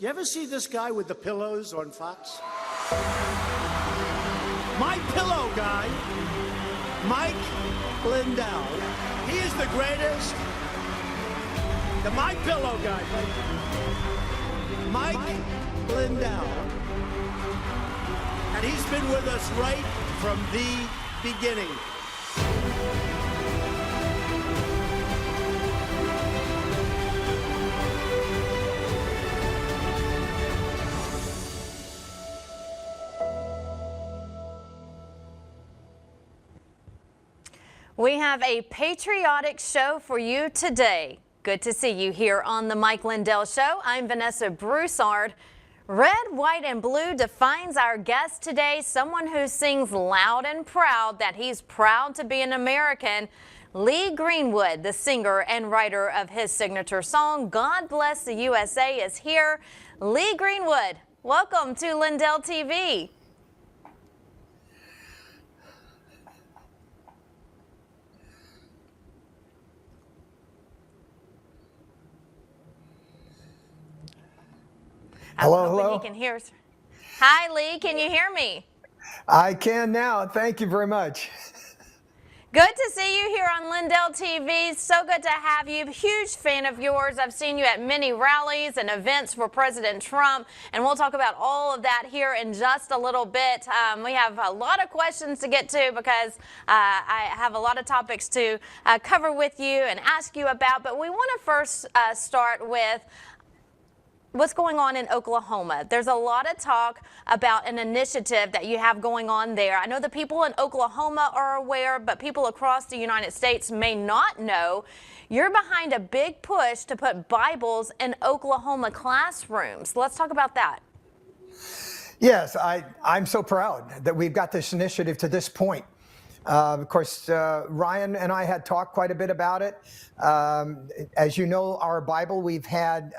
You ever see this guy with the pillows on Fox? My Pillow guy, Mike Lindell. He is the greatest. The My Pillow guy, Mike Lindell. And he's been with us right from the beginning. We have a patriotic show for you today. Good to see you here on the Mike Lindell Show. I'm Vanessa Broussard. Red, white, and blue defines our guest today, someone who sings loud and proud that he's proud to be an American. Lee Greenwood, the singer and writer of his signature song, God Bless the USA, is here. Lee Greenwood, welcome to Lindell TV. Hello. He can hear us. Hi, Lee. Can you hear me? I can now. Thank you very much. Good to see you here on Lindell TV. So good to have you. Huge fan of yours. I've seen you at many rallies and events for President Trump, and we'll talk about all of that here in just a little bit. We have a lot of questions to get to because I have a lot of topics to cover with you and ask you about, but we want to first start with what's going on in Oklahoma. There's a lot of talk about an initiative that you have going on there. I know the people in Oklahoma are aware, but people across the United States may not know. You're behind a big push to put Bibles in Oklahoma classrooms. Let's talk about that. Yes, I'm so proud that we've got this initiative to this point. Of course, Ryan and I had talked quite a bit about it. As you know, our Bible we've had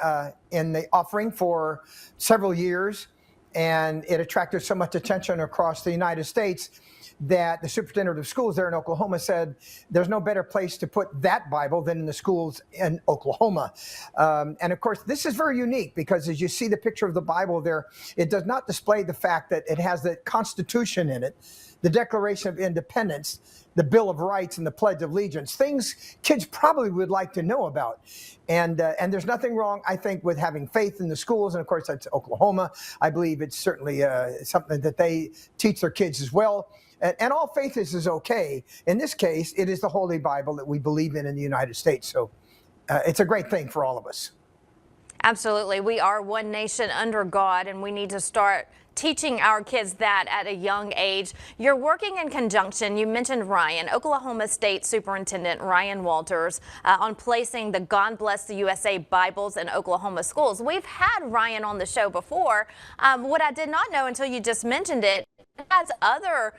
in the offering for several years, and it attracted so much attention across the United States that the superintendent of schools there in Oklahoma said there's no better place to put that Bible than in the schools in Oklahoma. And of course, this is very unique because as you see the picture of the Bible there, it does not display the fact that it has the Constitution in it, the Declaration of Independence, the Bill of Rights, and the Pledge of Allegiance, things kids probably would like to know about. And there's nothing wrong, I think, with having faith in the schools. And of course, that's Oklahoma. I believe it's certainly something that they teach their kids as well. And all faith is okay. In this case, it is the Holy Bible that we believe in the United States. So it's a great thing for all of us. Absolutely. We are one nation under God, and we need to start teaching our kids that at a young age. You're working in conjunction, you mentioned Ryan, Oklahoma State Superintendent Ryan Walters, on placing the God Bless the USA Bibles in Oklahoma schools. We've had Ryan on the show before. What I did not know until you just mentioned it has other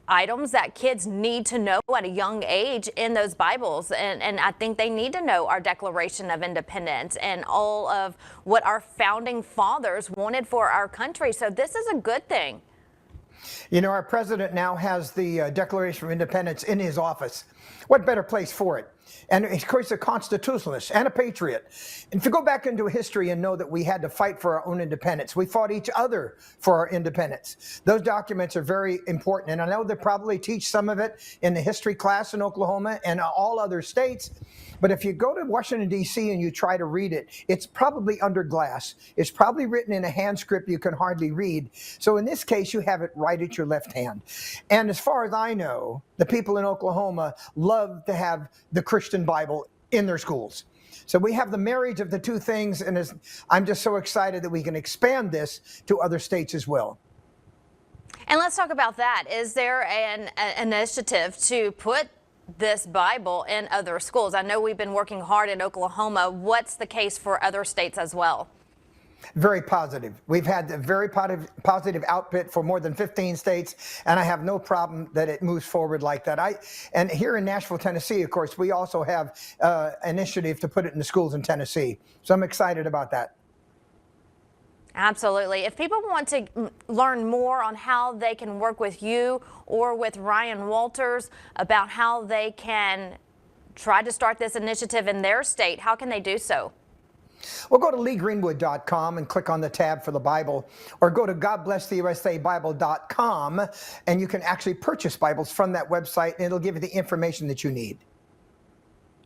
items that kids need to know at a young age in those Bibles. And I think they need to know our Declaration of Independence and all of what our founding fathers wanted for our country. So this is a good thing. You know, our president now has the Declaration of Independence in his office. What better place for it? And of course, a constitutionalist and a patriot. And if you go back into history and know that we had to fight for our own independence, we fought each other for our independence. Those documents are very important. And I know they probably teach some of it in the history class in Oklahoma and all other states. But if you go to Washington, D.C. and you try to read it, it's probably under glass. It's probably written in a hand script you can hardly read. So in this case, you have it right at your left hand. And as far as I know, the people in Oklahoma love to have the Christian Bible in their schools. So we have the marriage of the two things, and I'm just so excited that we can expand this to other states as well. And let's talk about that. Is there an initiative to put this Bible in other schools? I know we've been working hard in Oklahoma. What's the case for other states as well? Very positive. We've had a very positive output for more than 15 states, and I have no problem that it moves forward like that. And here in Nashville, Tennessee, of course, we also have initiative to put it in the schools in Tennessee. So I'm excited about that. Absolutely. If people want to learn more on how they can work with you or with Ryan Walters about how they can try to start this initiative in their state, how can they do so? Well, go to leegreenwood.com and click on the tab for the Bible, or go to godblesstheusabible.com, and you can actually purchase Bibles from that website, and it'll give you the information that you need.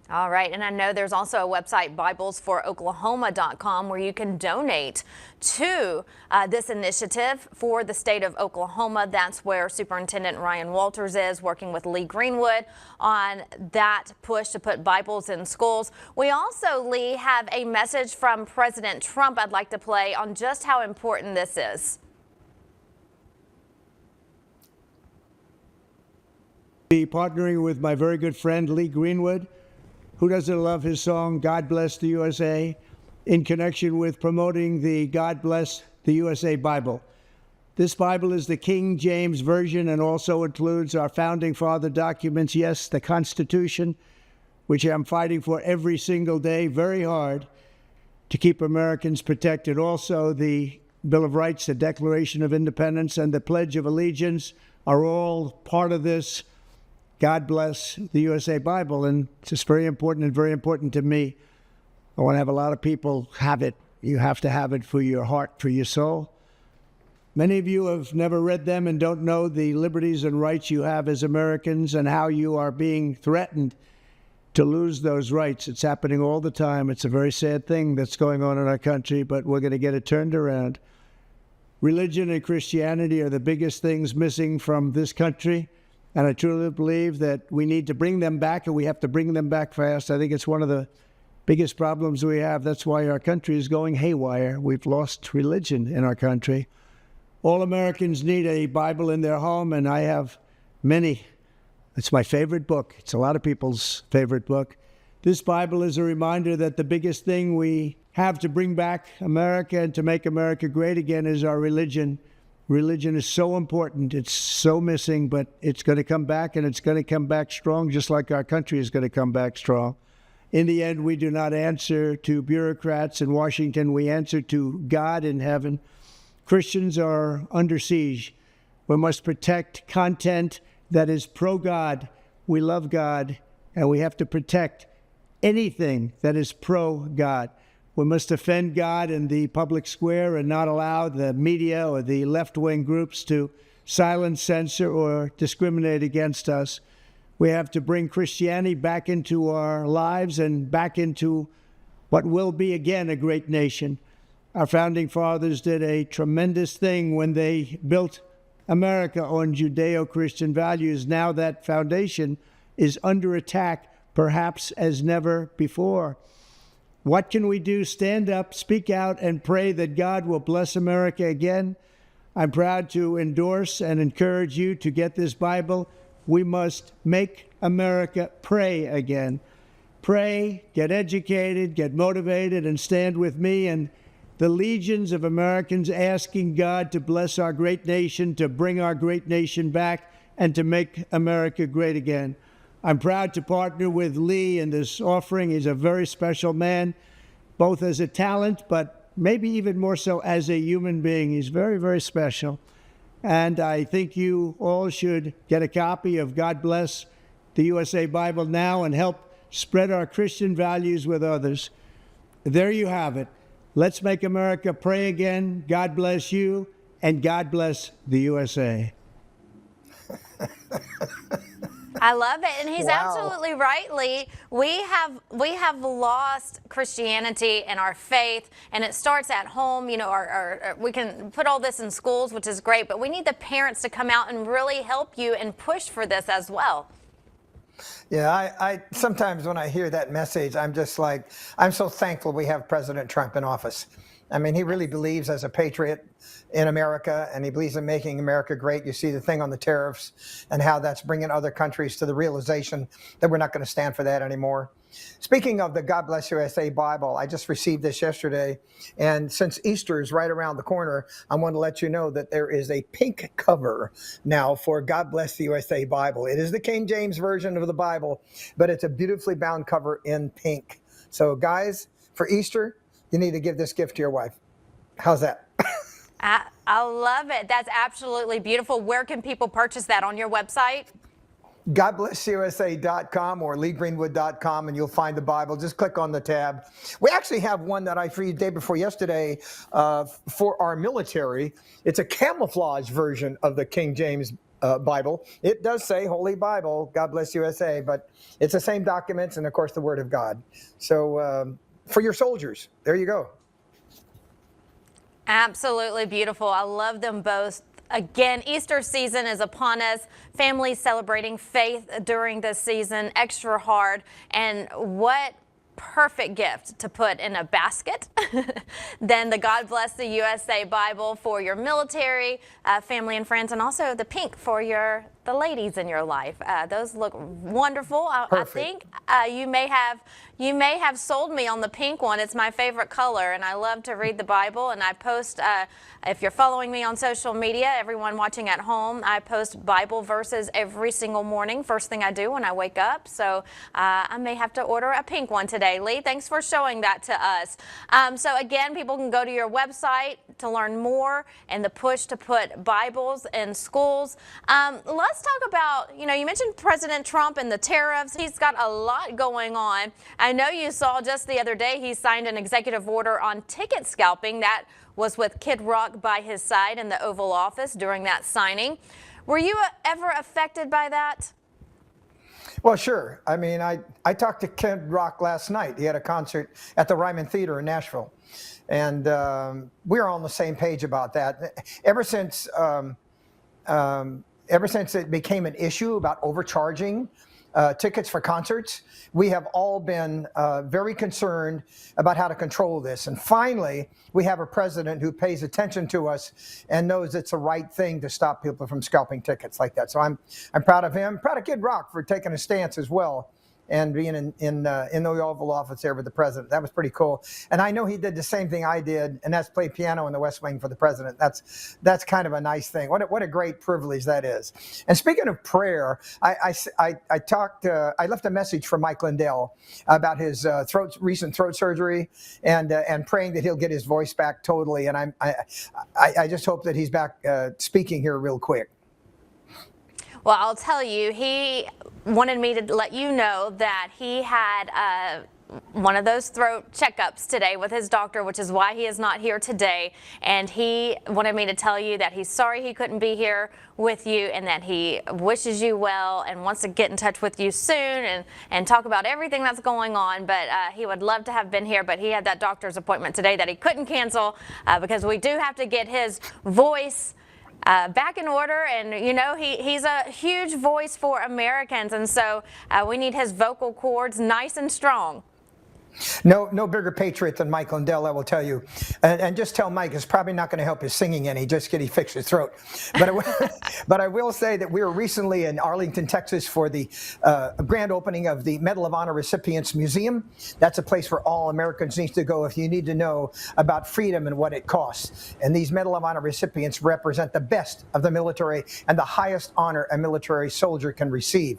All right, and I know there's also a website, BiblesForOklahoma.com, where you can donate to this initiative for the state of Oklahoma. That's where Superintendent Ryan Walters is, working with Lee Greenwood on that push to put Bibles in schools. We also, Lee, have a message from President Trump I'd like to play on just how important this is. Be partnering with my very good friend Lee Greenwood. Who doesn't love his song, God Bless the USA, in connection with promoting the God Bless the USA Bible. This Bible is the King James Version and also includes our Founding Father documents, yes, the Constitution, which I'm fighting for every single day, very hard, to keep Americans protected. Also, the Bill of Rights, the Declaration of Independence, and the Pledge of Allegiance are all part of this God Bless the USA Bible, and it's just very important and very important to me. I want to have a lot of people have it. You have to have it for your heart, for your soul. Many of you have never read them and don't know the liberties and rights you have as Americans and how you are being threatened to lose those rights. It's happening all the time. It's a very sad thing that's going on in our country, but we're going to get it turned around. Religion and Christianity are the biggest things missing from this country. And I truly believe that we need to bring them back, and we have to bring them back fast. I think it's one of the biggest problems we have. That's why our country is going haywire. We've lost religion in our country. All Americans need a Bible in their home, and I have many. It's my favorite book. It's a lot of people's favorite book. This Bible is a reminder that the biggest thing we have to bring back America and to make America great again is our religion. Religion is so important. It's so missing, but it's going to come back, and it's going to come back strong, just like our country is going to come back strong. In the end, we do not answer to bureaucrats in Washington. We answer to God in heaven. Christians are under siege. We must protect content that is pro-God. We love God, and we have to protect anything that is pro-God. We must defend God in the public square and not allow the media or the left-wing groups to silence, censor, or discriminate against us. We have to bring Christianity back into our lives and back into what will be again a great nation. Our founding fathers did a tremendous thing when they built America on Judeo-Christian values. Now that foundation is under attack, perhaps as never before. What can we do? Stand up, speak out, and pray that God will bless America again. I'm proud to endorse and encourage you to get this Bible. We must make America pray again. Pray, get educated, get motivated, and stand with me and the legions of Americans asking God to bless our great nation, to bring our great nation back, and to make America great again. I'm proud to partner with Lee in this offering. He's a very special man, both as a talent, but maybe even more so as a human being. He's very, very special. And I think you all should get a copy of God Bless the USA Bible now and help spread our Christian values with others. There you have it. Let's make America pray again. God bless you, and God bless the USA. I love it, and he's Wow. absolutely right, Lee. We have lost Christianity and our faith, and it starts at home. You know, we can put all this in schools, which is great, but we need the parents to come out and really help you and push for this as well. Yeah, I sometimes when I hear that message, I'm just like, I'm so thankful we have President Trump in office. I mean, he really believes as a patriot in America, and he believes in making America great. You see the thing on the tariffs and how that's bringing other countries to the realization that we're not going to stand for that anymore. Speaking of the God Bless USA Bible, I just received this yesterday, and since Easter is right around the corner, I want to let you know that there is a pink cover now for God Bless the USA Bible. It is the King James Version of the Bible, but it's a beautifully bound cover in pink. So guys, for Easter, you need to give this gift to your wife. How's that? I love it. That's absolutely beautiful. Where can people purchase that? On your website? GodBlessUSA.com or LeeGreenwood.com, and you'll find the Bible. Just click on the tab. We actually have one that I freed day before yesterday for our military. It's a camouflage version of the King James Bible. It does say Holy Bible, God Bless USA, but it's the same documents and, of course, the Word of God. So for your soldiers, there you go. Absolutely beautiful. I love them both. Again, Easter season is upon us. Families celebrating faith during this season, extra hard. And what perfect gift to put in a basket than the God Bless the USA Bible for your military, family and friends, and also the pink for the ladies in your life. Those look wonderful. I think you may have sold me on the pink one. It's my favorite color, and I love to read the Bible. And I post, if you're following me on social media, everyone watching at home, I post Bible verses every single morning, first thing I do when I wake up. So I may have to order a pink one today. Lee, thanks for showing that to us. So again, people can go to your website to learn more and the push to put Bibles in schools. Let's talk about, you mentioned President Trump and the tariffs. He's got a lot going on. I know you saw just the other day he signed an executive order on ticket scalping. That was with Kid Rock by his side in the Oval Office during that signing. Were you ever affected by that? Well, sure. I mean, I talked to Kid Rock last night. He had a concert at the Ryman Theater in Nashville. And we were on the same page about that. Ever since it became an issue about overcharging tickets for concerts, we have all been very concerned about how to control this. And finally, we have a president who pays attention to us and knows it's the right thing to stop people from scalping tickets like that. So I'm proud of him, proud of Kid Rock for taking a stance as well and being in the Oval Office there with the president. That was pretty cool. And I know he did the same thing I did, and that's play piano in the West Wing for the president. That's kind of a nice thing. What a great privilege that is. And speaking of prayer, I left a message for Mike Lindell about his recent throat surgery and praying that he'll get his voice back totally. And I just hope that he's back speaking here real quick. Well, I'll tell you, he wanted me to let you know that he had one of those throat checkups today with his doctor, which is why he is not here today. And he wanted me to tell you that he's sorry he couldn't be here with you and that he wishes you well and wants to get in touch with you soon and talk about everything that's going on. But he would love to have been here, but he had that doctor's appointment today that he couldn't cancel because we do have to get his voice back in order, and he's a huge voice for Americans, and so we need his vocal cords nice and strong. No bigger patriot than Mike Lindell, I will tell you. And just tell Mike it's probably not going to help his singing any, just get he fix his throat. But I will say that we were recently in Arlington, Texas for the grand opening of the Medal of Honor Recipients Museum. That's a place where all Americans need to go if you need to know about freedom and what it costs. And these Medal of Honor recipients represent the best of the military and the highest honor a military soldier can receive.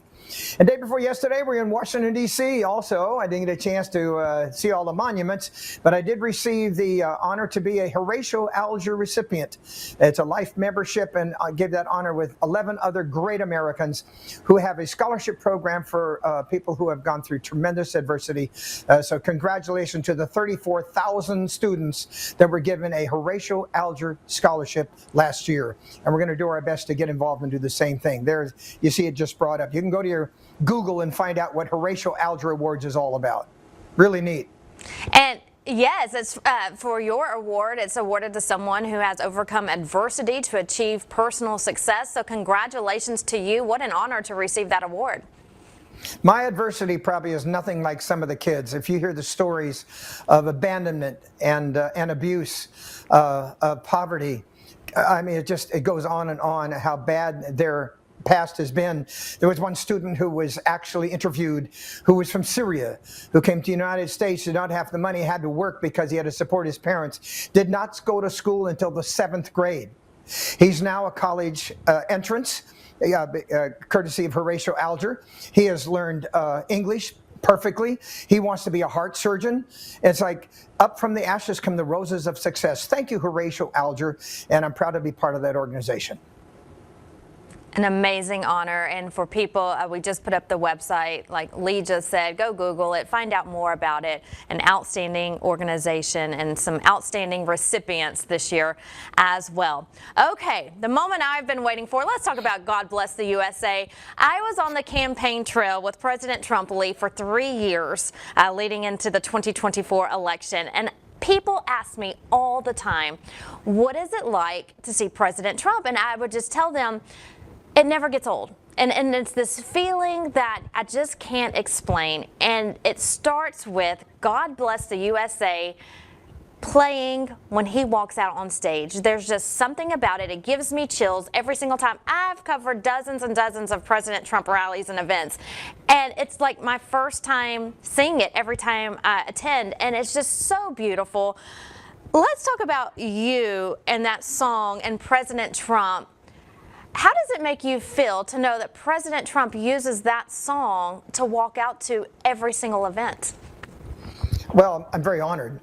And day before yesterday, we were in Washington, D.C. also. I didn't get a chance to see all the monuments, but I did receive the honor to be a Horatio Alger recipient. It's a life membership, and I give that honor with 11 other great Americans who have a scholarship program for people who have gone through tremendous adversity. So congratulations to the 34,000 students that were given a Horatio Alger scholarship last year. And we're going to do our best to get involved and do the same thing. There, you see it just brought up. You can go to your Google and find out what Horatio Alger Awards is all about. Really neat. And yes, it's for your award. It's awarded to someone who has overcome adversity to achieve personal success. So congratulations to you. What an honor to receive that award. My adversity probably is nothing like some of the kids. If you hear the stories of abandonment and abuse, of poverty, I mean, it goes on and on how bad their past has been. There was one student who was actually interviewed who was from Syria, who came to the United States, did not have the money, had to work because he had to support his parents, did not go to school until the 7th grade. He's now a college entrance, courtesy of Horatio Alger. He has learned English perfectly. He wants to be a heart surgeon. It's like up from the ashes come the roses of success. Thank you, Horatio Alger, and I'm proud to be part of that organization. An amazing honor, and for people, we just put up the website, like Lee just said, go Google it, find out more about it. An outstanding organization and some outstanding recipients this year as well. Okay, the moment I've been waiting for, let's talk about God Bless the USA. I was on the campaign trail with President Trump, Lee, for 3 years leading into the 2024 election, and people ask me all the time, what is it like to see President Trump? And I would just tell them, it never gets old. And it's this feeling that I just can't explain. And it starts with God Bless the USA playing when he walks out on stage. There's just something about it. It gives me chills every single time. I've covered dozens and dozens of President Trump rallies and events. And it's like my first time seeing it every time I attend. And it's just so beautiful. Let's talk about you and that song and President Trump. How does it make you feel to know that President Trump uses that song to walk out to every single event? Well, I'm very honored.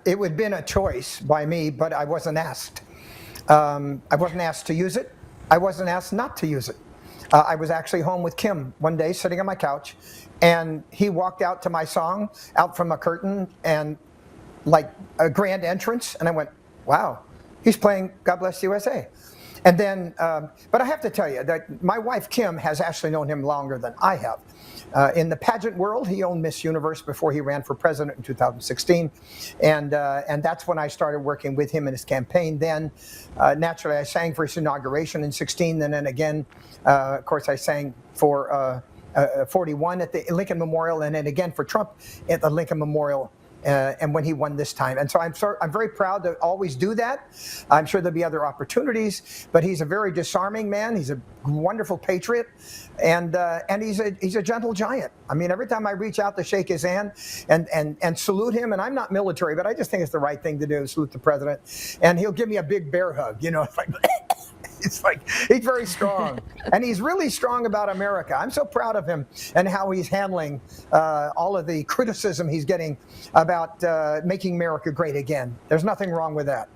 It would have been a choice by me, but I wasn't asked. I wasn't asked to use it. I wasn't asked not to use it. I was actually home with Kim one day, sitting on my couch, and he walked out to my song, out from a curtain, and like a grand entrance, and I went, wow, he's playing God Bless the USA. And then, but I have to tell you that my wife, Kim, has actually known him longer than I have. In the pageant world, he owned Miss Universe before he ran for president in 2016. And that's when I started working with him in his campaign. Then, naturally, I sang for his inauguration in 16. And then again, of course, I sang for 41 at the Lincoln Memorial, and then again for Trump at the Lincoln Memorial. And when he won this time. And so I'm very proud to always do that. I'm sure there'll be other opportunities, but he's a very disarming man. He's a wonderful patriot, and he's a gentle giant. I mean, every time I reach out to shake his hand and salute him, and I'm not military, but I just think it's the right thing to do, salute the president, and he'll give me a big bear hug, you know, it's like it's like he's very strong, and he's really strong about America. I'm so proud of him and how he's handling all of the criticism he's getting about making America great again. There's nothing wrong with that.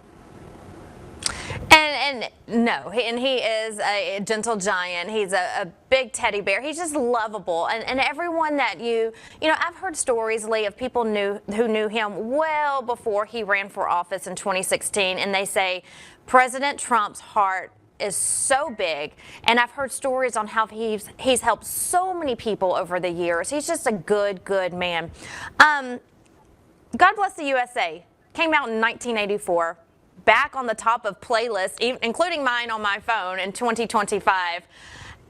And no, he is a gentle giant. He's a big teddy bear. He's just lovable. And everyone that you know, I've heard stories, Lee, of people who knew him well before he ran for office in 2016, and they say President Trump's heart is so big, and I've heard stories on how he's helped so many people over the years. He's just a good man. God Bless the USA came out in 1984, back on the top of playlists, including mine on my phone in 2025.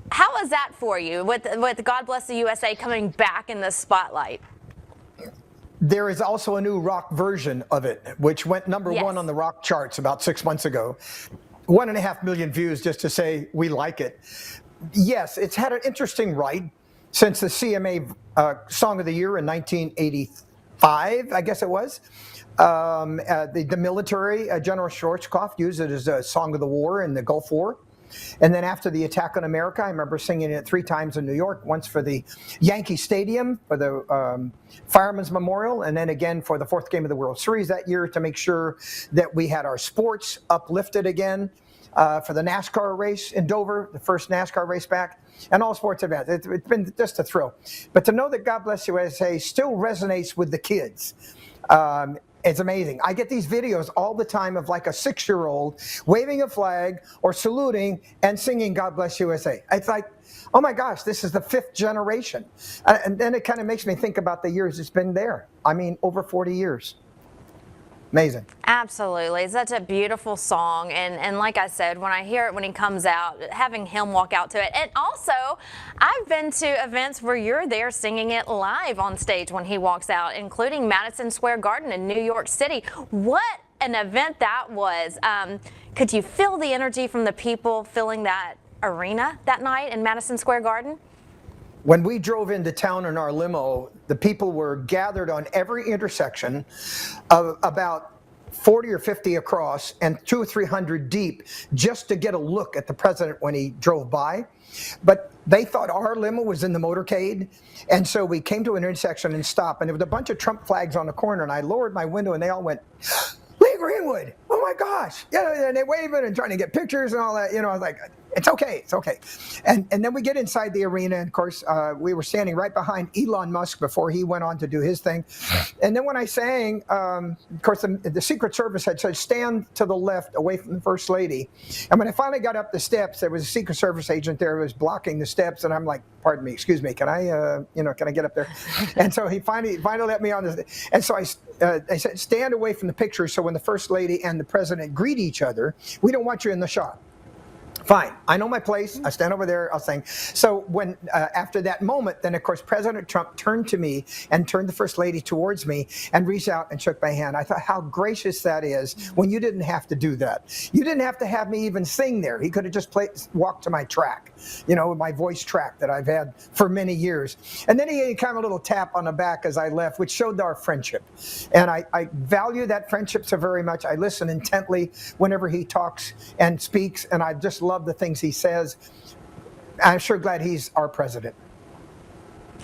How was that for you, with God Bless the USA coming back in the spotlight? There is also a new rock version of it, which went number Yes. one on the rock charts about 6 months ago. 1.5 million views just to say we like it. Yes, it's had an interesting ride since the CMA Song of the Year in 1985, I guess it was. The military, General Schwarzkopf, used it as a song of the war in the Gulf War. And then after the attack on America, I remember singing it 3 times in New York, once for the Yankee Stadium, for the Fireman's Memorial, and then again for the 4th game of the World Series that year to make sure that we had our sports uplifted again for the NASCAR race in Dover, the first NASCAR race back, and all sports events. It's been just a thrill. But to know that God Bless USA still resonates with the kids, it's amazing. I get these videos all the time of like a 6-year-old waving a flag or saluting and singing God Bless USA. It's like, oh my gosh, this is the 5th generation. And then it kind of makes me think about the years it's been there. I mean, over 40 years. Amazing. Absolutely. It's such a beautiful song. And like I said, when I hear it when he comes out, having him walk out to it. And also, I've been to events where you're there singing it live on stage when he walks out, including Madison Square Garden in New York City. What an event that was. Could you feel the energy from the people filling that arena that night in Madison Square Garden? When we drove into town in our limo, the people were gathered on every intersection, of about 40 or 50 across and 200 or 300 deep, just to get a look at the president when he drove by. But they thought our limo was in the motorcade, and so we came to an intersection and stopped, and there was a bunch of Trump flags on the corner, and I lowered my window, and they all went, Lee Greenwood, oh my gosh, yeah, and they waving and trying to get pictures and all that. You know, I was like, It's okay. It's okay. And then we get inside the arena. And of course, we were standing right behind Elon Musk before he went on to do his thing. And then when I sang, of course, the Secret Service had said, stand to the left away from the First Lady. And when I finally got up the steps, there was a Secret Service agent there who was blocking the steps. And I'm like, pardon me, excuse me, can I get up there? And so he finally let me on this. And so I said, stand away from the picture. So when the First Lady and the President greet each other, we don't want you in the shot. Fine. I know my place. I stand over there. I'll sing. So when after that moment, then of course President Trump turned to me and turned the First Lady towards me and reached out and shook my hand. I thought how gracious that is when you didn't have to do that. You didn't have to have me even sing there. He could have just walked to my track, my voice track that I've had for many years. And then he gave kind of a little tap on the back as I left, which showed our friendship. And I value that friendship so very much. I listen intently whenever he talks and speaks, and I just love the things he says. I'm sure glad he's our president.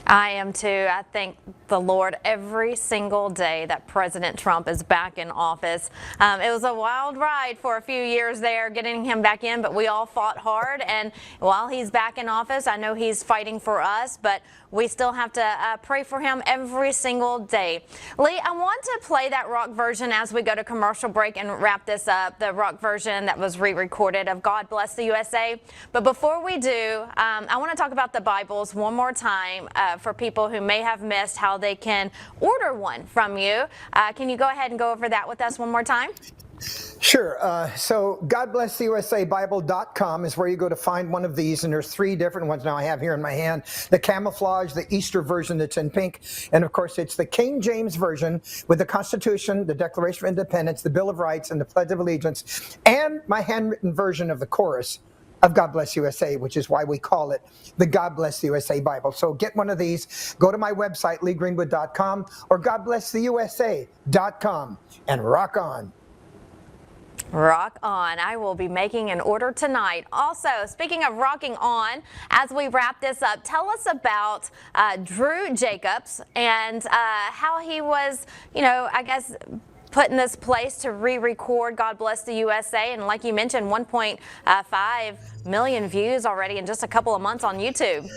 I am too. I thank the Lord every single day that President Trump is back in office. It was a wild ride for a few years there getting him back in, but we all fought hard. And while he's back in office, I know he's fighting for us, but we still have to pray for him every single day. Lee, I want to play that rock version as we go to commercial break and wrap this up, the rock version that was re-recorded of God Bless the USA. But before we do, I want to talk about the Bibles one more time for people who may have missed how they can order one from you. Can you go ahead and go over that with us one more time? Sure. So GodBlessTheUSABible.com is where you go to find one of these, and there's 3 different ones now I have here in my hand. The camouflage, the Easter version that's in pink, and of course it's the King James Version with the Constitution, the Declaration of Independence, the Bill of Rights, and the Pledge of Allegiance, and my handwritten version of the chorus of God Bless USA, which is why we call it the God Bless the USA Bible. So get one of these, go to my website, leegreenwood.com, or GodBlessTheUSA.com, and rock on. Rock on. I will be making an order tonight. Also, speaking of rocking on, as we wrap this up, tell us about Drew Jacobs and how he was, I guess, put in this place to re-record God Bless the USA. And like you mentioned, 1.5 million views already in just a couple of months on YouTube.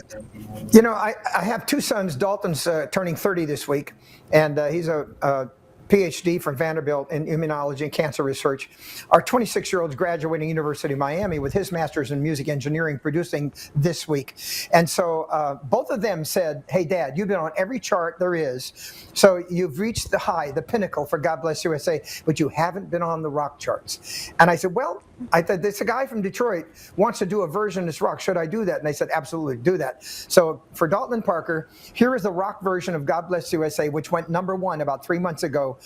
I have 2 sons. Dalton's turning 30 this week, and he's a PhD from Vanderbilt in immunology and cancer research. Our 26-year-old's graduating University of Miami with his master's in music engineering, producing this week. And so both of them said, hey, Dad, you've been on every chart there is. So you've reached the high, the pinnacle for God Bless USA, but you haven't been on the rock charts. And I said, well, this a guy from Detroit wants to do a version of this rock. Should I do that? And they said, absolutely, do that. So for Dalton and Parker, here is the rock version of God Bless USA, which went #1 about 3 months ago.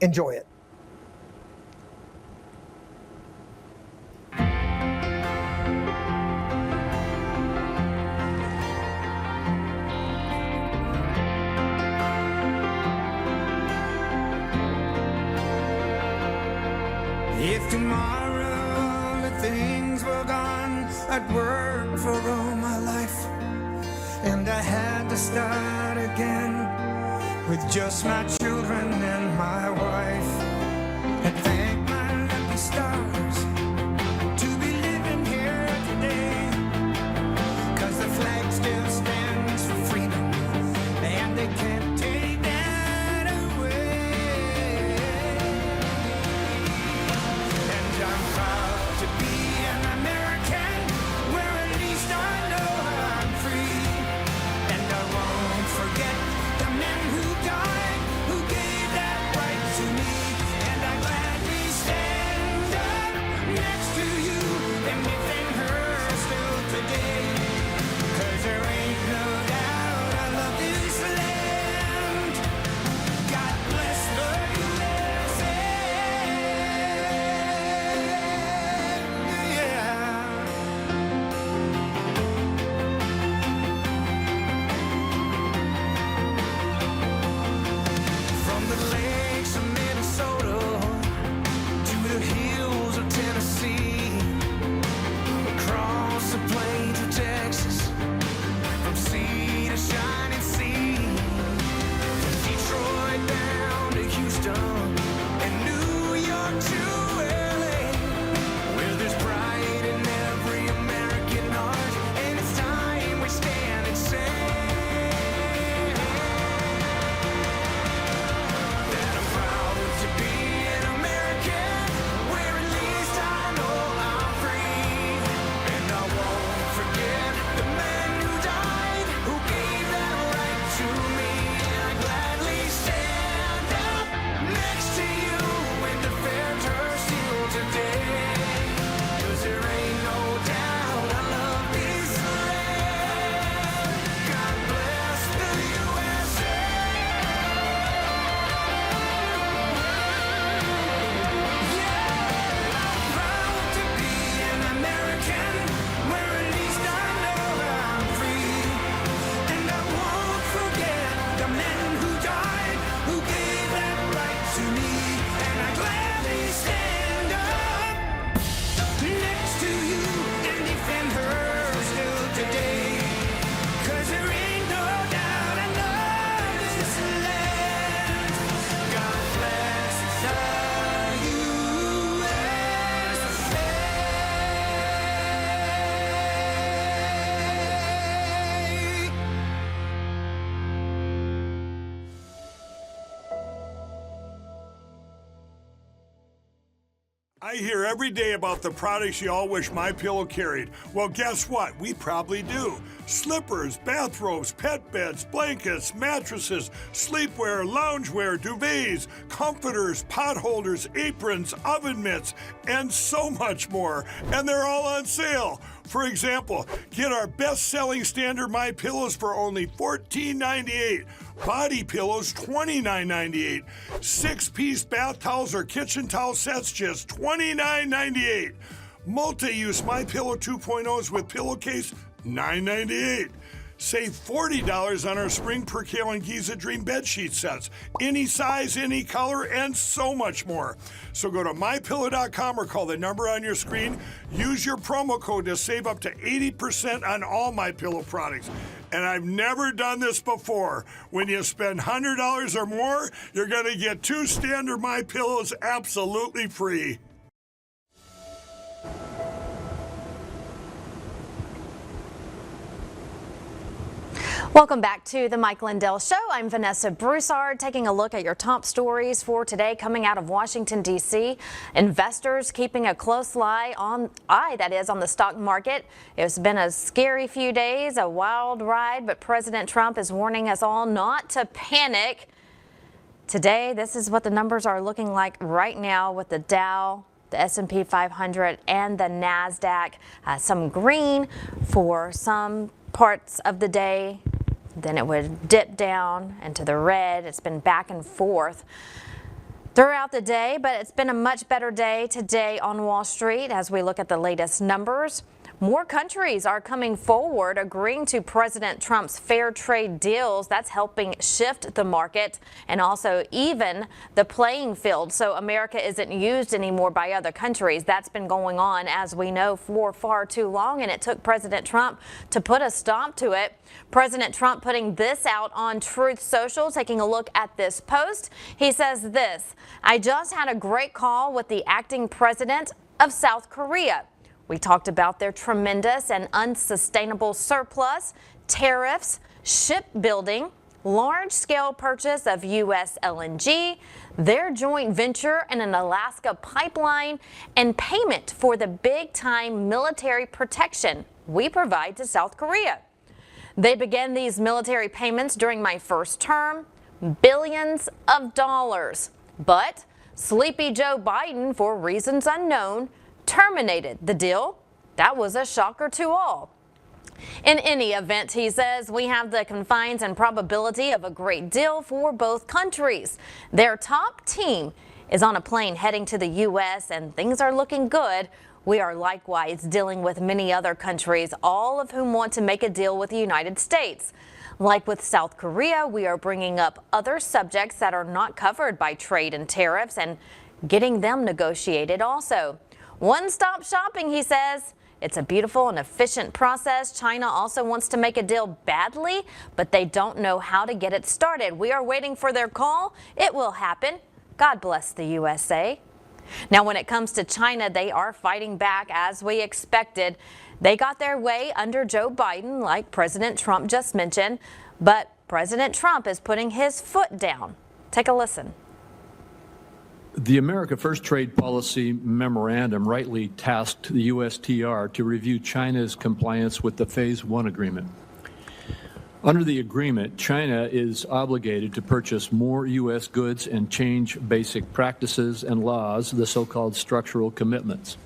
Enjoy it. If tomorrow the things were gone, I'd work for all my life, and I had to start again with just my children and my wife, and thank my lucky stars to be living here today, 'cause the flag still stands for freedom, and they can't take that away. And I'm proud to be an American, where at least I know I'm free, and I won't forget the men who died, who gave that right to me. I hear every day about the products you all wish MyPillow carried. Well, guess what? We probably do. Slippers, bathrobes, pet beds, blankets, mattresses, sleepwear, loungewear, duvets, comforters, pot holders, aprons, oven mitts, and so much more. And they're all on sale. For example, get our best-selling standard MyPillows for only $14.98. Body pillows, $29.98. 6-piece bath towels or kitchen towel sets, just $29.98. Multi-use MyPillow 2.0s with pillowcase, $9.98. Save $40 on our Spring Percale and Giza Dream bed sheet sets. Any size, any color, and so much more. So go to MyPillow.com or call the number on your screen. Use your promo code to save up to 80% on all MyPillow products. And I've never done this before. When you spend $100 or more, you're going to get 2 standard MyPillows absolutely free. Welcome back to the Mike Lindell Show. I'm Vanessa Broussard, taking a look at your top stories for today coming out of Washington, D.C. Investors keeping a close eye on the stock market. It's been a scary few days, a wild ride, but President Trump is warning us all not to panic. Today, this is what the numbers are looking like right now with the Dow, the S&P 500, and the NASDAQ. Some green for some parts of the day. Then it would dip down into the red. It's been back and forth throughout the day, but it's been a much better day today on Wall Street as we look at the latest numbers. More countries are coming forward agreeing to President Trump's fair trade deals. That's helping shift the market and also even the playing field. So America isn't used anymore by other countries. That's been going on, as we know, for far too long, and it took President Trump to put a stop to it. President Trump putting this out on Truth Social, taking a look at this post. He says this: "I just had a great call with the acting president of South Korea. We talked about their tremendous and unsustainable surplus, tariffs, shipbuilding, large-scale purchase of U.S. LNG, their joint venture in an Alaska pipeline, and payment for the big-time military protection we provide to South Korea. They began these military payments during my first term, billions of dollars. But sleepy Joe Biden, for reasons unknown, terminated the deal. That was a shocker to all. In any event," he says, "we have the confines and probability of a great deal for both countries. Their top team is on a plane heading to the U.S. and things are looking good. We are likewise dealing with many other countries, all of whom want to make a deal with the United States. Like with South Korea, we are bringing up other subjects that are not covered by trade and tariffs and getting them negotiated also. One-stop shopping," he says. "It's a beautiful and efficient process. China also wants to make a deal badly, but they don't know how to get it started. We are waiting for their call. It will happen. God bless the U.S.A." Now, when it comes to China, they are fighting back as we expected. They got their way under Joe Biden, like President Trump just mentioned, but President Trump is putting his foot down. Take a listen. The America First Trade Policy Memorandum rightly tasked the USTR to review China's compliance with the Phase 1 agreement. Under the agreement, China is obligated to purchase more U.S. goods and change basic practices and laws, the so-called structural commitments.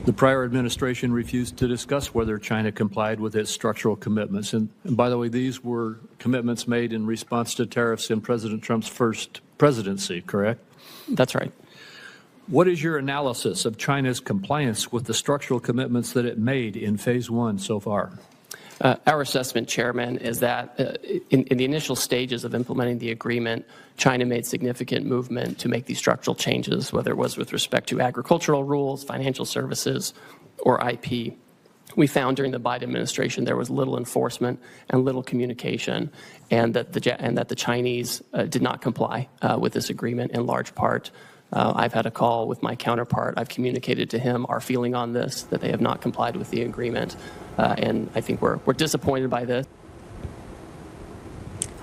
The prior administration refused to discuss whether China complied with its structural commitments. And by the way, these were commitments made in response to tariffs in President Trump's first presidency, correct? That's right. What is your analysis of China's compliance with the structural commitments that it made in Phase 1 so far? Our assessment, Chairman, is that in the initial stages of implementing the agreement, China made significant movement to make these structural changes, whether it was with respect to agricultural rules, financial services, or IP. We found during the Biden administration there was little enforcement and little communication, and that the Chinese did not comply with this agreement in large part. I've had a call with my counterpart. I've communicated to him our feeling on this, that they have not complied with the agreement, and I think we're disappointed by this.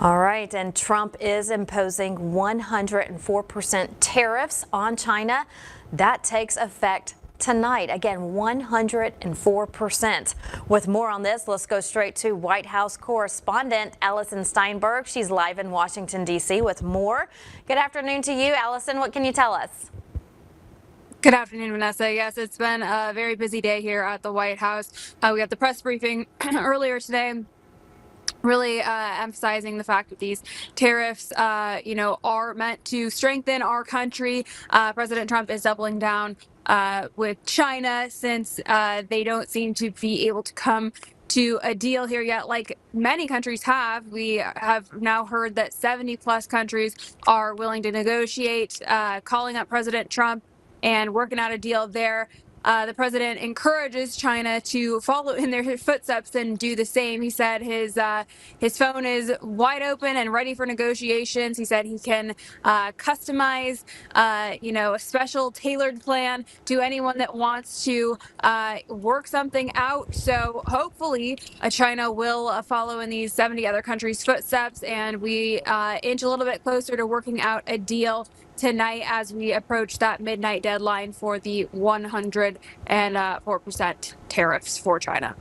All right, and Trump is imposing 104% tariffs on China. That takes effect tonight. Again, 104%. With more on this, let's go straight to White House correspondent Allison Steinberg. She's live in Washington, D.C. with more. Good afternoon to you, Allison. What can you tell us? Good afternoon, Vanessa. Yes, it's been a very busy day here at the White House. We got the press briefing earlier today, really emphasizing the fact that these tariffs, are meant to strengthen our country. President Trump is doubling down with China since they don't seem to be able to come to a deal here yet, like many countries have. We have now heard that 70 plus countries are willing to negotiate, calling up President Trump and working out a deal there. The president encourages China to follow in their footsteps and do the same. He said his phone is wide open and ready for negotiations. He said he can customize, a special tailored plan to anyone that wants to work something out. So hopefully China will follow in these 70 other countries' footsteps, and we inch a little bit closer to working out a deal tonight as we approach that midnight deadline for the 104% tariffs for China.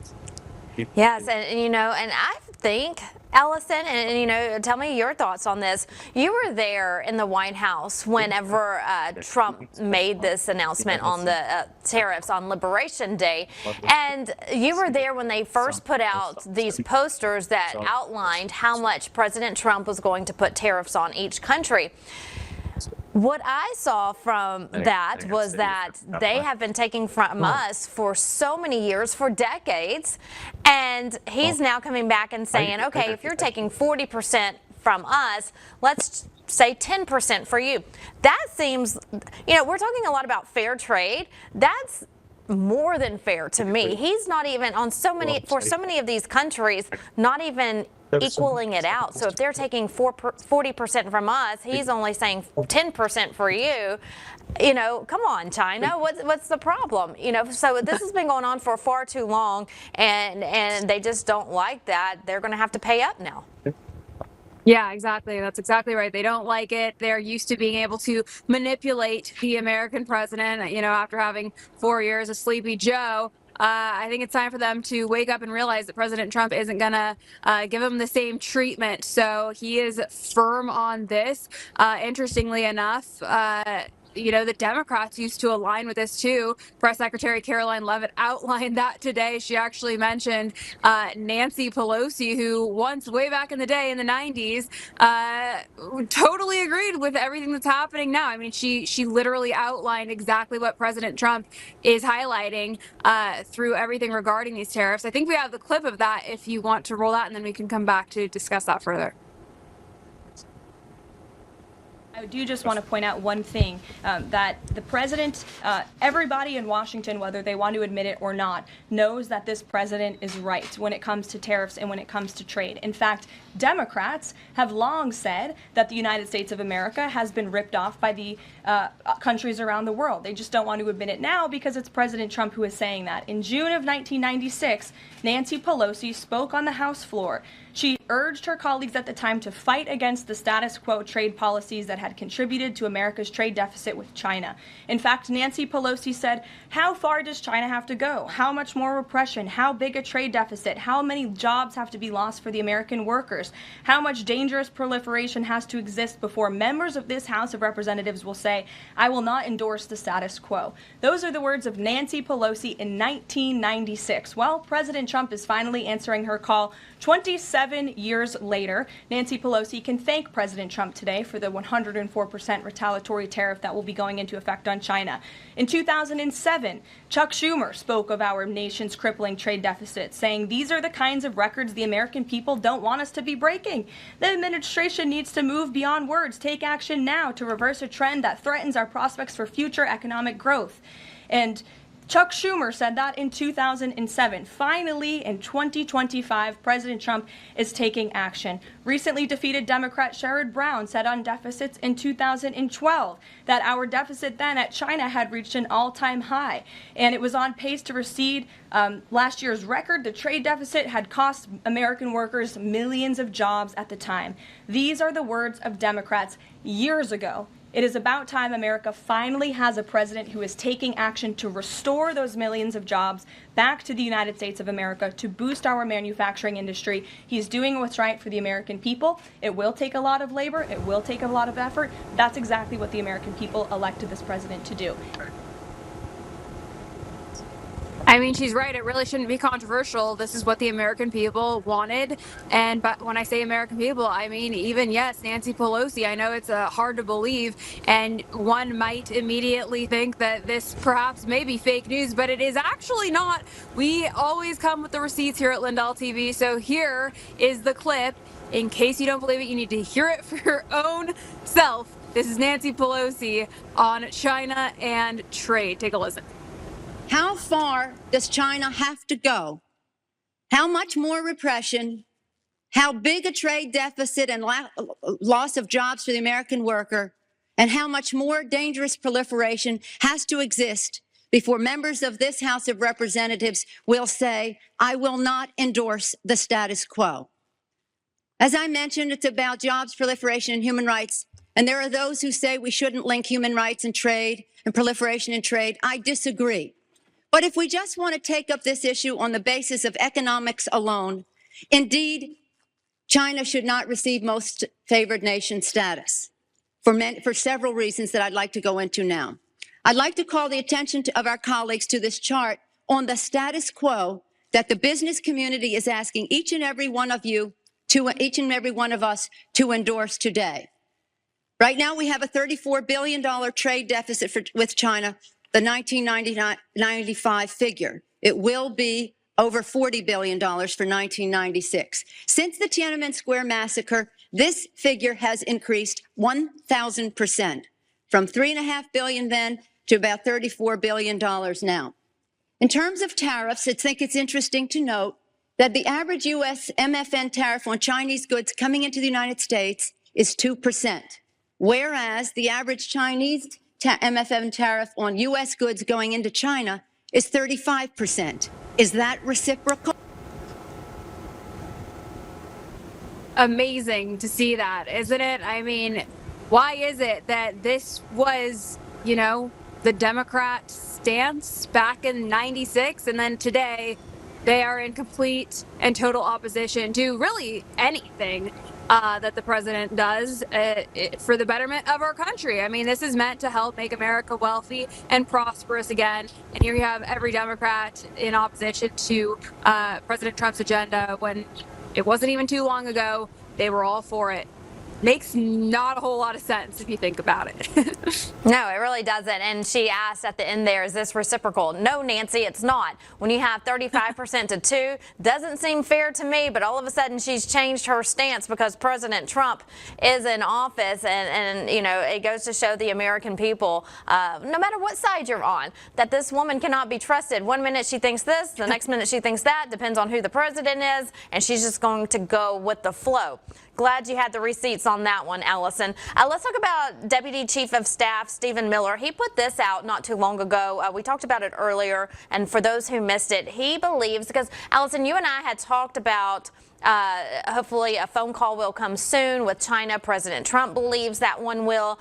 Yes, and I think, Allison, and tell me your thoughts on this. You were there in the White House whenever Trump made this announcement on the tariffs on Liberation Day, and you were there when they first put out these posters that outlined how much President Trump was going to put tariffs on each country. What I saw from that was that they have been taking from us for so many years, for decades, and he's now coming back and saying, okay, if you're taking 40% from us, let's say 10% for you. That seems, we're talking a lot about fair trade. That's more than fair to me. He's not even on for so many of these countries, not even equaling it out. So if they're taking 40% from us, he's only saying 10% for you. Come on, China, what's the problem? So this has been going on for far too long, and they just don't like that. They're going to have to pay up now. Yeah, exactly. That's exactly right. They don't like it. They're used to being able to manipulate the American president, after having 4 years of Sleepy Joe. I think it's time for them to wake up and realize that President Trump isn't going to give them the same treatment. So he is firm on this. Interestingly enough, the Democrats used to align with this too. Press Secretary Caroline Leavitt outlined that today. She actually mentioned Nancy Pelosi, who once, way back in the day in the 90s, totally agreed with everything that's happening now. I mean, she literally outlined exactly what President Trump is highlighting through everything regarding these tariffs. I think we have the clip of that if you want to roll that, and then we can come back to discuss that further. I do just want to point out one thing, that the president, everybody in Washington, whether they want to admit it or not, knows that this president is right when it comes to tariffs and when it comes to trade. In fact, Democrats have long said that the United States of America has been ripped off by the countries around the world. They just don't want to admit it now because it's President Trump who is saying that. In June of 1996, Nancy Pelosi spoke on the House floor. She urged her colleagues at the time to fight against the status quo trade policies that had contributed to America's trade deficit with China. In fact, Nancy Pelosi said, how far does China have to go? How much more repression? How big a trade deficit? How many jobs have to be lost for the American workers? How much dangerous proliferation has to exist before members of this House of Representatives will say, I will not endorse the status quo? Those are the words of Nancy Pelosi in 1996. Well, President Trump is finally answering her call 27 years later. Nancy Pelosi can thank President Trump today for the 104% retaliatory tariff that will be going into effect on China. In 2007, Chuck Schumer spoke of our nation's crippling trade deficit, saying these are the kinds of records the American people don't want us to be breaking. The administration needs to move beyond words, take action now to reverse a trend that threatens our prospects for future economic growth. And Chuck Schumer said that in 2007. Finally, in 2025, President Trump is taking action. Recently defeated Democrat Sherrod Brown said on deficits in 2012 that our deficit then at China had reached an all-time high, and it was on pace to recede last year's record. The trade deficit had cost American workers millions of jobs at the time. These are the words of Democrats years ago. It is about time America finally has a president who is taking action to restore those millions of jobs back to the United States of America, to boost our manufacturing industry. He's doing what's right for the American people. It will take a lot of labor. It will take a lot of effort. That's exactly what the American people elected this president to do. I mean, she's right. It really shouldn't be controversial. This is what the American people wanted. And but when I say American people, I mean, even, yes, Nancy Pelosi. I know it's hard to believe, and one might immediately think that this perhaps may be fake news, but it is actually not. We always come with the receipts here at Lindell TV. So here is the clip. In case you don't believe it, you need to hear it for your own self. This is Nancy Pelosi on China and trade. Take a listen. How far does China have to go? How much more repression? How big a trade deficit and loss of jobs for the American worker? And how much more dangerous proliferation has to exist before members of this House of Representatives will say, I will not endorse the status quo? As I mentioned, it's about jobs, proliferation, and human rights. And there are those who say we shouldn't link human rights and trade and proliferation and trade. I disagree. But if we just want to take up this issue on the basis of economics alone, indeed, China should not receive most favored nation status for several reasons that I'd like to go into now. I'd like to call the attention of our colleagues to this chart on the status quo that the business community is asking each and every one of you, each and every one of us to endorse today. Right now, we have a $34 billion trade deficit with China, the 1995 figure. It will be over $40 billion for 1996. Since the Tiananmen Square massacre, this figure has increased 1,000%, from $3.5 billion then to about $34 billion now. In terms of tariffs, I think it's interesting to note that the average U.S. MFN tariff on Chinese goods coming into the United States is 2%, whereas the average Chinese MFN tariff on U.S. goods going into China is 35%. Is that reciprocal? Amazing to see that, isn't it? I mean, why is it that this was, you know, the Democrat stance back in '96, and then today they are in complete and total opposition to really anything that the president does for the betterment of our country? I mean, this is meant to help make America wealthy and prosperous again. And here you have every Democrat in opposition to President Trump's agenda, when it wasn't even too long ago they were all for it. Makes not a whole lot of sense if you think about it. No, it really doesn't. And she asked at the end there, is this reciprocal? No, Nancy, it's not. When you have 35% to 2, doesn't seem fair to me, but all of a sudden she's changed her stance because President Trump is in office. And you know, it goes to show the American people, no matter what side you're on, that this woman cannot be trusted. One minute she thinks this, the next minute she thinks that, depends on who the president is, and she's just going to go with the flow. Glad you had the receipts on that one, Allison. Let's talk about Deputy Chief of Staff Stephen Miller. He put this out not too long ago. We talked about it earlier, and for those who missed it, he believes, because Allison, you and I had talked about hopefully a phone call will come soon with China. President Trump believes that one will.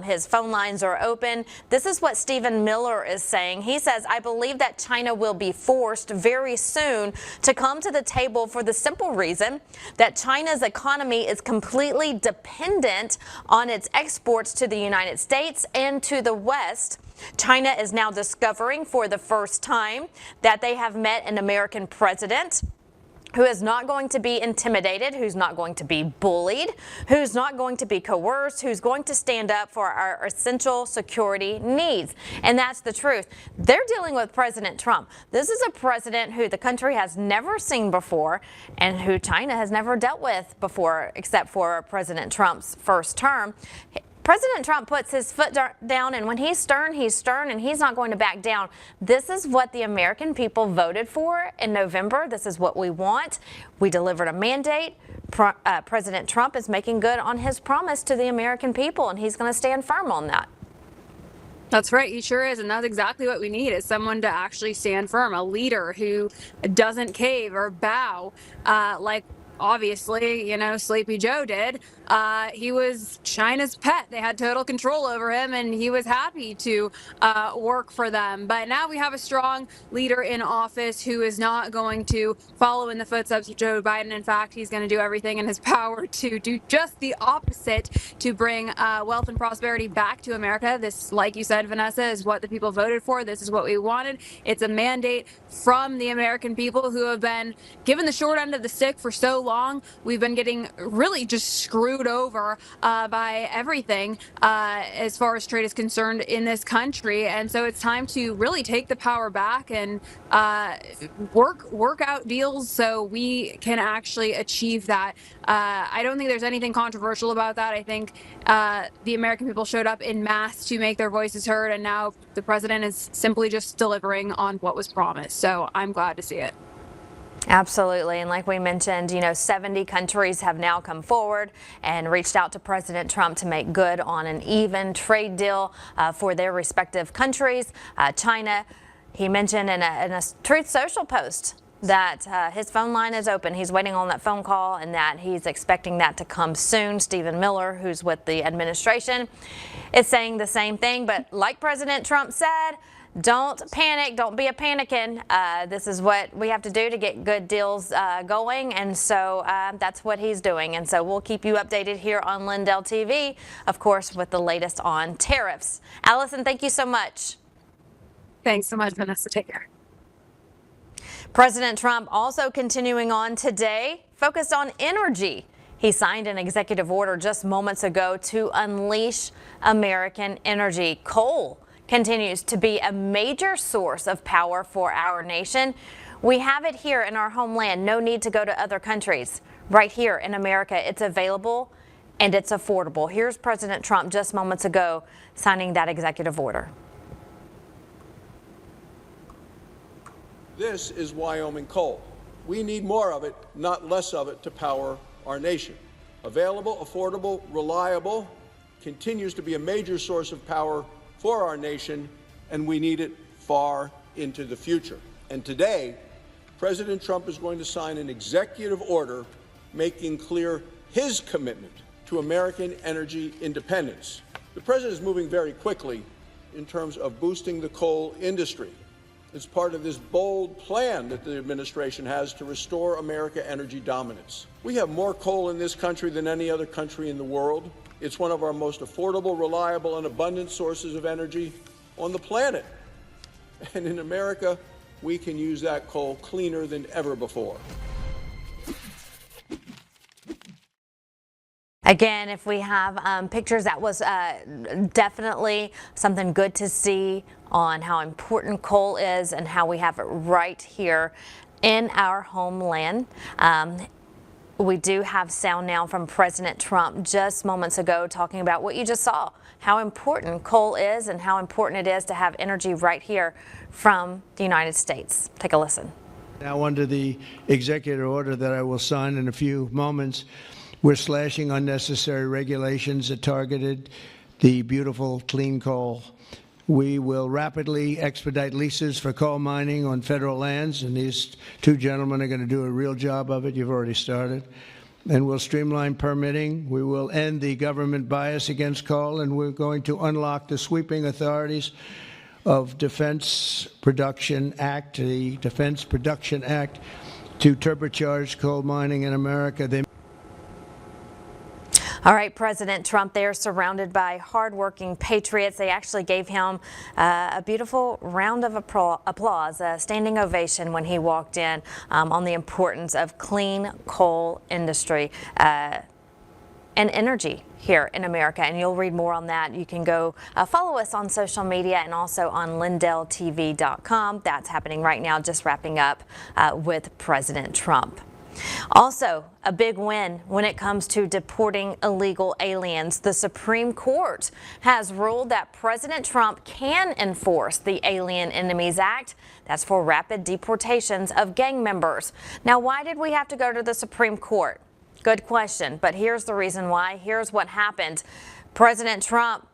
His phone lines are open. This is what Stephen Miller is saying. He says, I believe that China will be forced very soon to come to the table for the simple reason that China's economy is completely dependent on its exports to the United States and to the West. China is now discovering for the first time that they have met an American president who is not going to be intimidated, who's not going to be bullied, who's not going to be coerced, who's going to stand up for our essential security needs. And that's the truth. They're dealing with President Trump. This is a president who the country has never seen before and who China has never dealt with before, except for President Trump's first term. President Trump puts his foot down, and when he's stern, and he's not going to back down. This is what the American people voted for in November. This is what we want. We delivered a mandate. President Trump is making good on his promise to the American people, and he's going to stand firm on that. That's right, he sure is, and that's exactly what we need, is someone to actually stand firm, a leader who doesn't cave or bow like obviously, Sleepy Joe did. He was China's pet. They had total control over him, and he was happy to work for them. But now we have a strong leader in office who is not going to follow in the footsteps of Joe Biden. In fact, he's going to do everything in his power to do just the opposite, to bring wealth and prosperity back to America. This, like you said, Vanessa, is what the people voted for. This is what we wanted. It's a mandate from the American people who have been given the short end of the stick for so long. We've been getting really just screwed over by everything as far as trade is concerned in this country, and so it's time to really take the power back and work out deals so we can actually achieve that. I don't think there's anything controversial about that. I think the American people showed up in mass to make their voices heard, and now the president is simply just delivering on what was promised. So I'm glad to see it. Absolutely. And like we mentioned, 70 countries have now come forward and reached out to President Trump to make good on an even trade deal for their respective countries. China, he mentioned in a Truth Social post that his phone line is open. He's waiting on that phone call, and that he's expecting that to come soon. Stephen Miller, who's with the administration, is saying the same thing. But like President Trump said, don't panic. Don't be a panicking. This is what we have to do to get good deals going. And so that's what he's doing. And so we'll keep you updated here on Lindell TV, of course, with the latest on tariffs. Allison, thank you so much. Thanks so much, Vanessa. Take care. President Trump also continuing on today, focused on energy. He signed an executive order just moments ago to unleash American energy. Coal continues to be a major source of power for our nation. We have it here in our homeland. No need to go to other countries. Right here in America, it's available and it's affordable. Here's President Trump just moments ago signing that executive order. This is Wyoming coal. We need more of it, not less of it, to power our nation. Available, affordable, reliable, continues to be a major source of power for our nation, and we need it far into the future. And today, President Trump is going to sign an executive order making clear his commitment to American energy independence. The president is moving very quickly in terms of boosting the coal industry. It's part of this bold plan that the administration has to restore American energy dominance. We have more coal in this country than any other country in the world. It's one of our most affordable, reliable, and abundant sources of energy on the planet. And in America, we can use that coal cleaner than ever before. Again, if we have pictures, that was definitely something good to see on how important coal is and how we have it right here in our homeland. We do have sound now from President Trump just moments ago talking about what you just saw, how important coal is and how important it is to have energy right here from the United States. Take a listen. Now, under the executive order that I will sign in a few moments, we're slashing unnecessary regulations that targeted the beautiful clean coal. We will rapidly expedite leases for coal mining on federal lands, and these two gentlemen are going to do a real job of it. You've already started. And we'll streamline permitting. We will end the government bias against coal, and we're going to unlock the sweeping authorities of Defense Production Act, the Defense Production Act, to turbocharge coal mining in America. All right, President Trump there, surrounded by hardworking patriots. They actually gave him a beautiful round of applause, a standing ovation when he walked in on the importance of clean coal industry and energy here in America. And you'll read more on that. You can go follow us on social media and also on LindellTV.com. That's happening right now, just wrapping up with President Trump. Also, a big win when it comes to deporting illegal aliens. The Supreme Court has ruled that President Trump can enforce the Alien Enemies Act. That's for rapid deportations of gang members. Now, why did we have to go to the Supreme Court? Good question, but here's the reason why. Here's what happened. President Trump,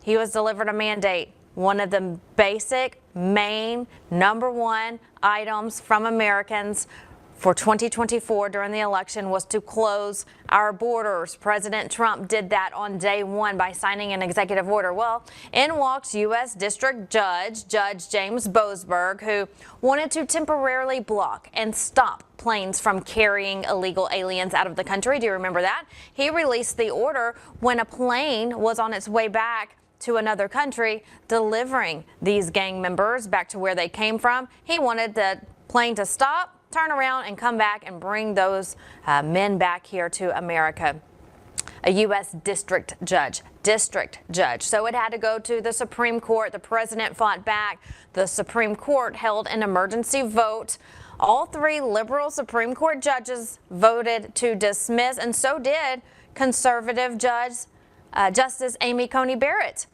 he was delivered a mandate. One of the basic, main, #1 items from Americans for 2024 during the election was to close our borders. President Trump did that on day one by signing an executive order. Well, in walks U.S. District Judge James Boasberg, who wanted to temporarily block and stop planes from carrying illegal aliens out of the country. Do you remember that? He released the order when a plane was on its way back to another country, delivering these gang members back to where they came from. He wanted the plane to stop, turn around, and come back and bring those men back here to America. A U.S. district judge. So it had to go to the Supreme Court. The president fought back. The Supreme Court held an emergency vote. All 3 liberal Supreme Court judges voted to dismiss, and so did conservative Justice Amy Coney Barrett.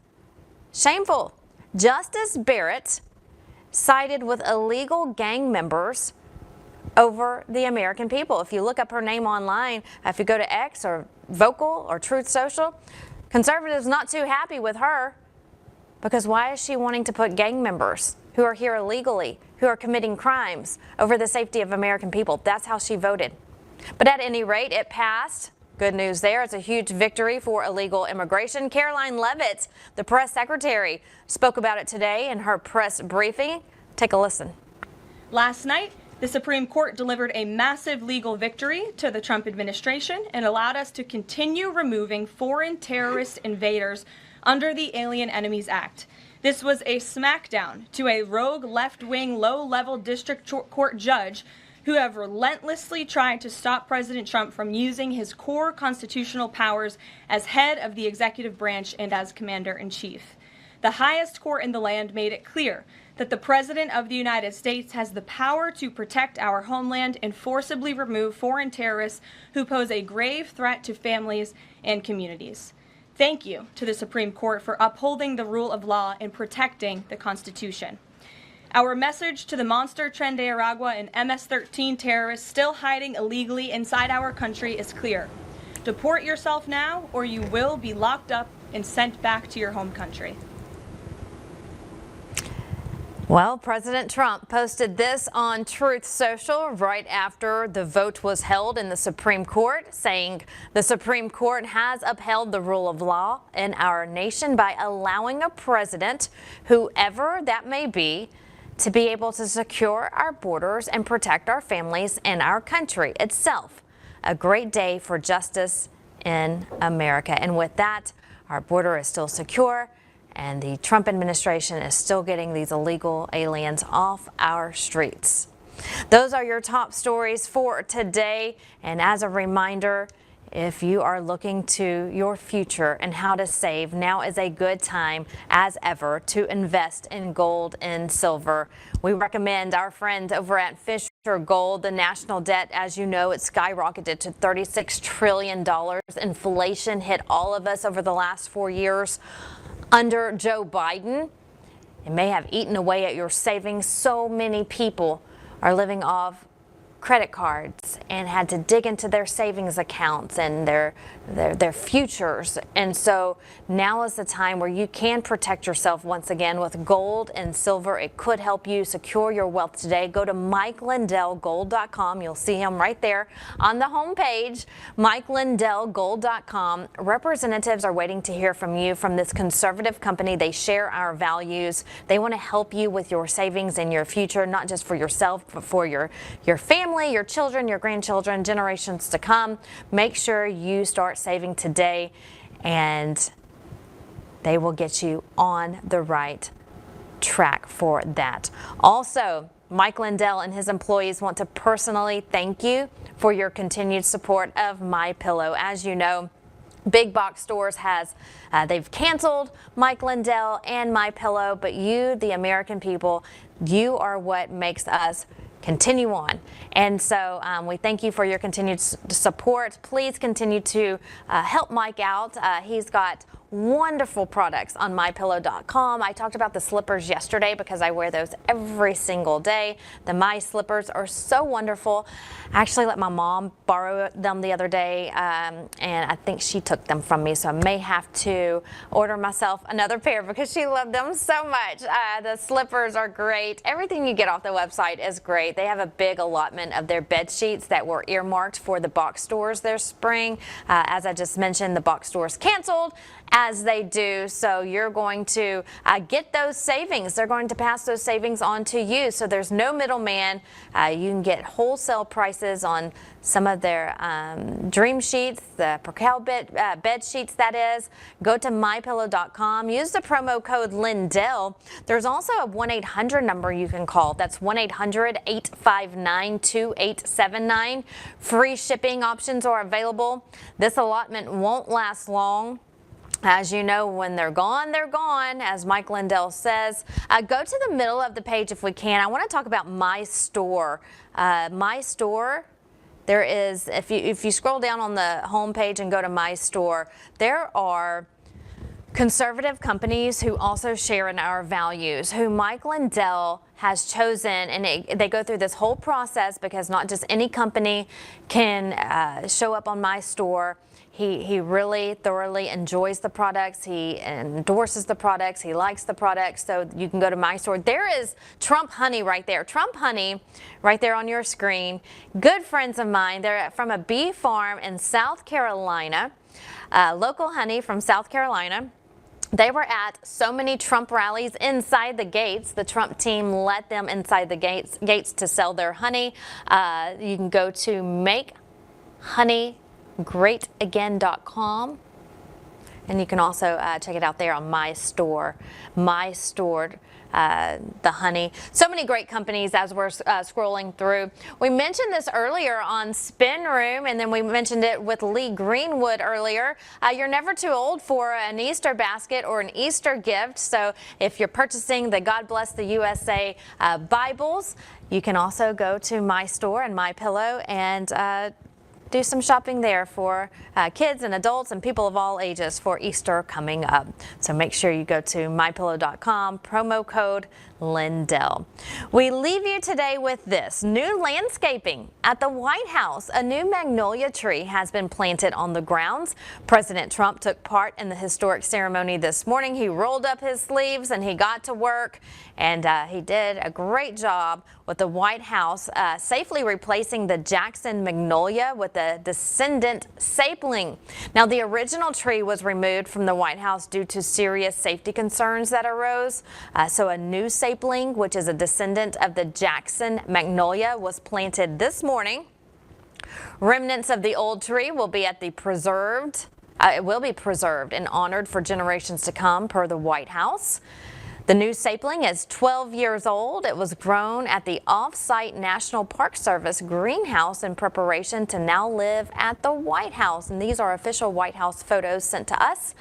Shameful. Justice Barrett sided with illegal gang members over the American people. If you look up her name online, if you go to X or Vocal or Truth Social, conservatives not too happy with her, because why is she wanting to put gang members who are here illegally, who are committing crimes, over the safety of American people? That's how she voted. But at any rate, it passed. Good news there. It's a huge victory for illegal immigration. Caroline Leavitt, the press secretary, spoke about it today in her press briefing. Take a listen. Last night, the Supreme Court delivered a massive legal victory to the Trump administration and allowed us to continue removing foreign terrorist invaders under the Alien Enemies Act. This was a smackdown to a rogue left-wing, low-level district court judge who have relentlessly tried to stop President Trump from using his core constitutional powers as head of the executive branch and as commander-in-chief. The highest court in the land made it clear that the President of the United States has the power to protect our homeland and forcibly remove foreign terrorists who pose a grave threat to families and communities. Thank you to the Supreme Court for upholding the rule of law and protecting the Constitution. Our message to the monster Tren de Aragua and MS-13 terrorists still hiding illegally inside our country is clear. Deport yourself now, or you will be locked up and sent back to your home country. Well, President Trump posted this on Truth Social right after the vote was held in the Supreme Court, saying the Supreme Court has upheld the rule of law in our nation by allowing a president, whoever that may be, to be able to secure our borders and protect our families and our country itself. A great day for justice in America. And with that, our border is still secure, and the Trump administration is still getting these illegal aliens off our streets. Those are your top stories for today. And as a reminder, if you are looking to your future and how to save, now is a good time as ever to invest in gold and silver. We recommend our friends over at Fisher Gold. The national debt, as you know, it skyrocketed to $36 trillion. Inflation hit all of us over the last 4 years. Under Joe Biden, it may have eaten away at your savings. So many people are living off credit cards and had to dig into their savings accounts and their futures. And so now is the time where you can protect yourself once again with gold and silver. It could help you secure your wealth today. Go to MikeLindellGold.com. You'll see him right there on the homepage, MikeLindellGold.com. Representatives are waiting to hear from you from this conservative company. They share our values. They want to help you with your savings and your future, not just for yourself, but for your family, your children, your grandchildren, generations to come. Make sure you start saving today, and they will get you on the right track for that. Also, Mike Lindell and his employees want to personally thank you for your continued support of MyPillow. As you know, big box stores they've canceled Mike Lindell and MyPillow, but you, the American people, you are what makes us continue on. And so we thank you for your continued support. Please continue to help Mike out. He's got wonderful products on mypillow.com. I talked about the slippers yesterday because I wear those every single day. The My slippers are so wonderful. I actually let my mom borrow them the other day, and I think she took them from me, so I may have to order myself another pair because she loved them so much. The slippers are great. Everything you get off the website is great. They have a big allotment of their bed sheets that were earmarked for the box stores this spring. As I just mentioned, the box stores canceled, as they do, so you're going to get those savings. They're going to pass those savings on to you, so there's no middleman. You can get wholesale prices on some of their dream sheets, the Percale bed sheets, that is. Go to mypillow.com. Use the promo code Lindell. There's also a 1-800 number you can call. That's 1-800-859-2879. Free shipping options are available. This allotment won't last long. As you know, when they're gone, as Mike Lindell says. Go to the middle of the page if we can. I want to talk about My Store. My Store, there is, if you scroll down on the home page and go to My Store, there are conservative companies who also share in our values, who Mike Lindell has chosen, and they go through this whole process because not just any company can show up on My Store. He really thoroughly enjoys the products. He endorses the products. He likes the products. So you can go to My Store. There is Trump Honey right there. Trump Honey right there on your screen. Good friends of mine. They're from a bee farm in South Carolina. Local honey from South Carolina. They were at so many Trump rallies inside the gates. The Trump team let them inside the gates to sell their honey. You can go to makehoneyGreatAgain.com, and you can also check it out there on My Store. My Store, the honey. So many great companies as we're scrolling through. We mentioned this earlier on Spin Room, and then we mentioned it with Lee Greenwood earlier. You're never too old for an Easter basket or an Easter gift. So if you're purchasing the God Bless the U.S.A. Bibles, you can also go to My Store and My Pillow and do some shopping there for kids and adults and people of all ages for Easter coming up. So make sure you go to mypillow.com, promo code Lindell. We leave you today with this. New landscaping at the White House. A new magnolia tree has been planted on the grounds. President Trump took part in the historic ceremony this morning. He rolled up his sleeves and he got to work, and he did a great job with the White House safely replacing the Jackson magnolia with a descendant sapling. Now, the original tree was removed from the White House due to serious safety concerns that arose. So a new sapling, which is a descendant of the Jackson magnolia, was planted this morning. Remnants of the old tree will be preserved and honored for generations to come, per the White House. The new sapling is 12 years old. It was grown at the off-site National Park Service greenhouse in preparation to now live at the White House. And these are official White House photos sent to us.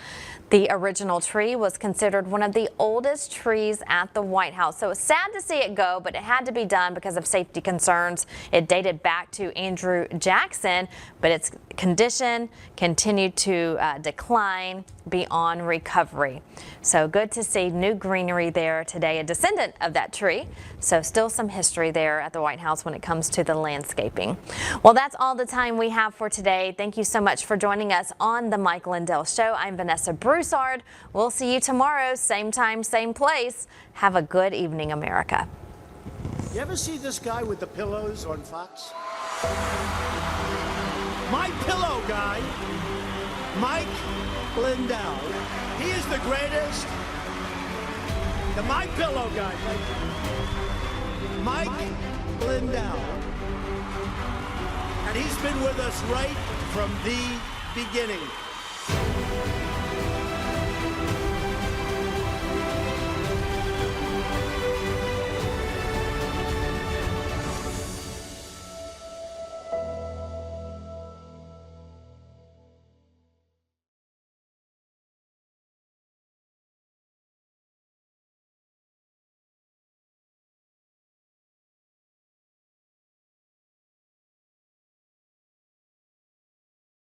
The original tree was considered one of the oldest trees at the White House. So it's sad to see it go, but it had to be done because of safety concerns. It dated back to Andrew Jackson, but its condition continued to decline beyond recovery. So good to see new greenery there today, a descendant of that tree. So still some history there at the White House when it comes to the landscaping. Well, that's all the time we have for today. Thank you so much for joining us on the Mike Lindell Show. I'm Vanessa Broussard. We'll see you tomorrow, same time, same place. Have a good evening, America. You ever see this guy with the pillows on Fox? My Pillow guy, Mike Lindell. He is the greatest. The My Pillow guy, Mike Lindell. And he's been with us right from the beginning.